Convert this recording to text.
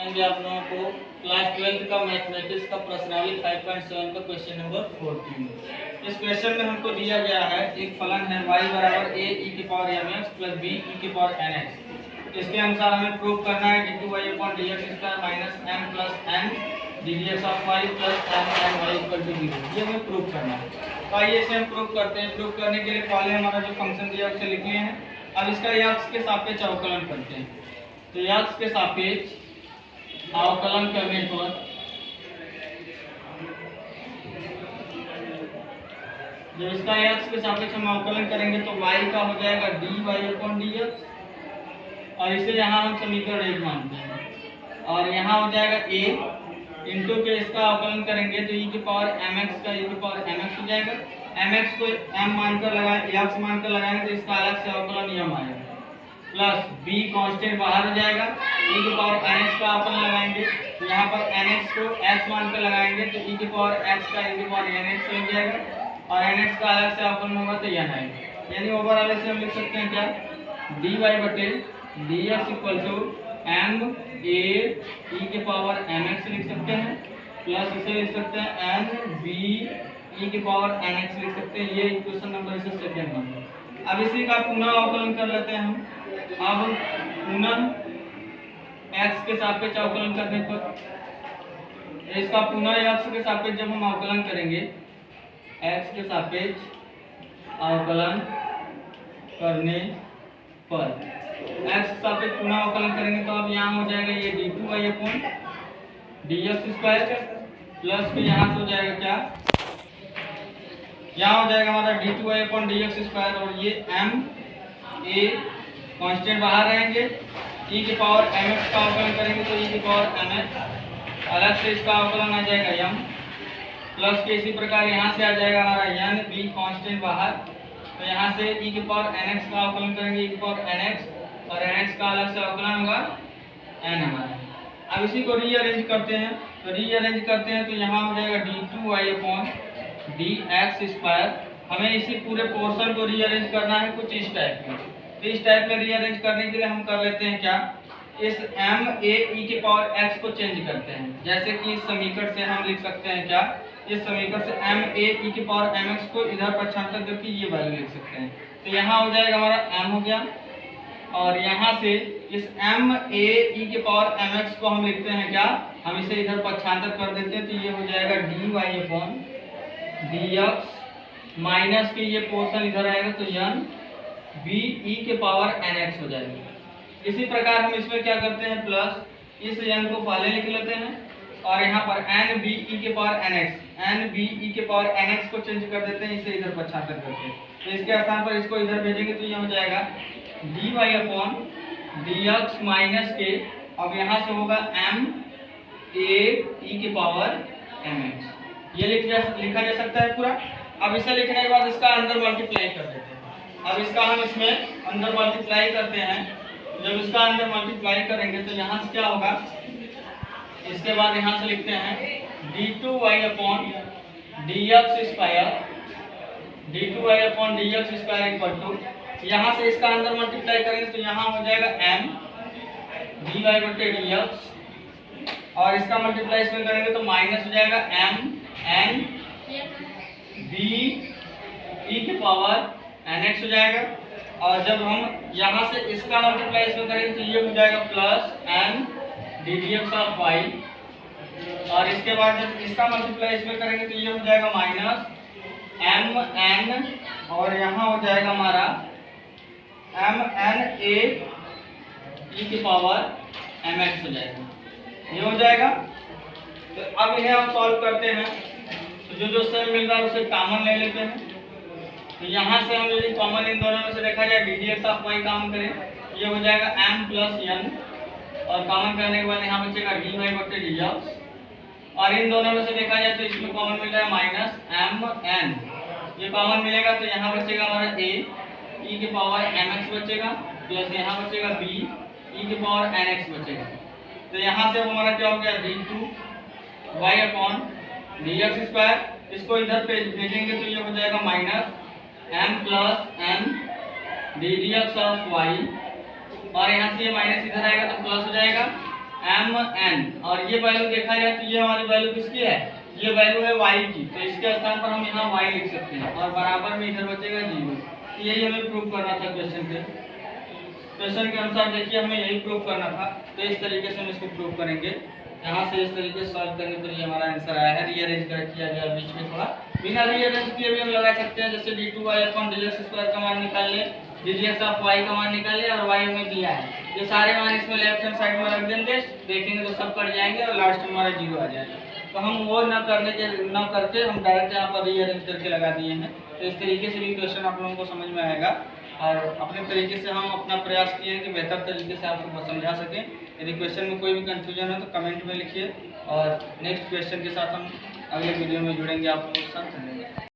समझेंगे आप लोगों को क्लास 12th का मैथमेटिक्स का प्रश्नावली 5.7 का क्वेश्चन नंबर 14। इस क्वेश्चन में हमको दिया गया है एक फलन है y बराबर a e की power mx plus b e की पावर nx। इसके अनुसार हमें प्रूव करना है d2y upon dx square minus m plus n ddx of y plus m n y equal to 0। ये हमें प्रूव करना है। तो आइए इसे हम प्रूव करते हैं। प्रूव करने के लिए पहले हमारा जो फंक्शन दिया उसे लिख लिए हैं। अब इसका x के सापेक्ष अवकलन करते हैं। तो x के सापेक्ष अवकलन करने पर जब इसका x के सापेक्ष हम अवकलन करेंगे तो y का हो जाएगा dy अपॉन dx और इसे यहाँ हम समीकरण 1 मानते हैं। और यहाँ हो जाएगा a इंटू के इसका अवकलन करेंगे तो e की पावर mx का e की पावर mx हो जाएगा। mx को m मानकर लगाएं, x मानकर लगाएंगे तो इसका अलग से अवकलन m आएगा प्लस b कांस्टेंट बाहर हो जाएगा। e की पावर nx का अवकलन लगाएंगे तो यहाँ पर nx को x मानकर लगाएंगे तो e की पावर x का e की पावर nx हो जाएगा और nx का अलग से अवकलन होगा तो n आएगा। यानी ओवरऑल इसे हम लिख सकते हैं क्या, dy बटे dx equal to m a e के पावर mx लिख सकते हैं प्लस इसे लिख सकते हैं n b e के पावर nx लिख सकते हैं। ये इक्वेशन नंबर इसे सेकंड नंबर। अब इसी का पुनः अवकलन कर लेते हैं हम। अब पुनः x के सापेक्ष अवकलन करने पर इसका पुनः x के सापेक्ष जब हम अवकलन करेंगे, x के सापेक्ष अवकलन करने पर x के सापेक्ष पुनः अवकलन करेंगे तो अब यहाँ हो जाएगा ये d2y upon dx square plus फिर यहाँ से हो जाएगा क्या, यहाँ हो जाएगा हमारा d2y अपॉन dx स्क्वायर और ये m a कांस्टेंट बाहर रहेंगे। e की पावर mx का अवकलन करेंगे तो e की पावर mx अलग से इसका अवकलन आ जाएगा m प्लस के इसी प्रकार यहाँ से आ जाएगा हमारा n b कांस्टेंट बाहर तो यहाँ से e की पावर nx का अवकलन करेंगे e की पावर nx और nx का अलग से अवकलन होगा n हमारा। अब इसी को रीअरेंज करते हैं तो रीअरेंज करते हैं तो यहाँ हो जाएगा d2y अपॉन dx स्क्वायर। हमें इसी पूरे पोर्शन को रीअरेंज करना है कुछ इस टाइप में। तो इस टाइप में रीअरेंज करने के लिए हम कर लेते हैं क्या, इस m a e के पावर x को चेंज करते हैं। जैसे कि इस समीकरण से हम लिख सकते हैं क्या, इस समीकरण से m a e के पावर mx को इधर पक्षांतर करके ये वैल्यू लिख सकते हैं। तो यहाँ हो जाएगा हमारा m हो गया और यहाँ से इस m a e के पावर mx को हम लिखते हैं क्या, हम इसे इधर पक्षांतर कर देते हैं तो ये हो जाएगा dy अपॉन dx माइनस के ये पोर्शन इधर आएगा तो n b e के पावर nx हो जाएगा। इसी प्रकार हम इसमें क्या करते हैं, प्लस इस n को पहले लिख लेते हैं और यहाँ पर n b e के पावर nx को चेंज कर देते हैं, इसे इधर पक्षांतर करते हैं। तो इसके स्थान पर इसको इधर भेजेंगे तो ये हो जाएगा dy अपॉन dx माइनस के, अब यहाँ से होगा m a e के पावर mx। ये लिखा जा सकता है पूरा। अब इसे लिखने के बाद इसका अंदर मल्टीप्लाई कर देते हैं। अब इसका हम इसमें अंदर मल्टीप्लाई करते हैं। जब इसका अंदर मल्टीप्लाई करेंगे तो यहाँ से क्या होगा, इसके बाद यहाँ से लिखते हैं d2y upon dx square equal to, यहाँ से इसका अंदर मल्टीप्लाई करेंगे तो यहाँ हो जाएगा m dy बटे dx और इसका मल्टीप्लाई इसमें करेंगे तो माइनस हो जाएगा m n b e के पावर nx हो जाएगा। और जब हम यहाँ से इसका मल्टीप्लाई इसमें करेंगे तो ये हो जाएगा plus n ddx of y और इसके बाद जब इसका मल्टीप्लाई इसमें करेंगे तो ये हो जाएगा माइनस m n और यहाँ हो जाएगा हमारा m n a e के पावर mx हो जाएगा। ये हो जाएगा। तो अब इन्हें हम सॉल्व करते हैं तो जो सेम मिल रहा है उसे कॉमन ले लेते हैं। तो यहाँ से हम यदि कॉमन इन दोनों में से देखा जाए ddx ऑफ y कॉमन करें, ये हो जाएगा m प्लस n और कॉमन करने के बाद यहाँ बचेगा dy बटे dx और इन दोनों में से देखा जाए तो इसमें कॉमन मिल रहा है माइनस m n। ये कॉमन मिलेगा तो यहाँ बचेगा हमारा a e के पावर mx बचेगा प्लस यहाँ बचेगा b e के पावर nx बचेगा। तो यहाँ से हमारा क्या हो गया d2y अपॉन dx स्क्वायर, इसको इधर पे भेजेंगे तो ये हो जाएगा minus m plus n ddx of y और यहाँ से ये माइनस इधर आएगा तो प्लस हो जाएगा एम एन, और ये वैल्यू देखा जाए तो ये हमारी वैल्यू किसकी है, ये वैल्यू है y की, तो इसके स्थान पर हम यहाँ y लिख सकते हैं और बराबर में इधर बचेगा 0। तो यही हमें प्रूव करना था क्वेश्चन के अनुसार। देखिए हमें यही प्रूव करना था, तो इस तरीके से हम इसको प्रूव करेंगे। यहाँ से इस तरीके से सॉल्व करने पर ये हमारा आंसर आया है। रीअरेंज किया गया बीच में थोड़ा, बिना रीअरेंज किए भी हम लगा सकते हैं। जैसे d2y अपॉन dx² का मान निकाल ले, dx ऑफ y का मान निकाल ले, और y हमें दिया है, ये सारे मान इसमें लेफ्ट हैंड साइड में रख देंगे, देखेंगे तो सब कट जाएंगे और लास्ट में हमारा 0 आ जाएगा। तो हम वो न करके हम डायरेक्ट यहाँ पर रीअरेंज करके लगा दिए हैं। तो इस तरीके से भी क्वेश्चन आप लोगों को समझ में आएगा, और अपने तरीके से हम अपना प्रयास किए हैं कि बेहतर तरीके से आपको समझा सकें। यदि क्वेश्चन में कोई भी कंफ्यूजन है तो कमेंट में लिखिए, और नेक्स्ट क्वेश्चन के साथ हम अगले वीडियो में जुड़ेंगे आप लोगों के साथ। धन्यवाद।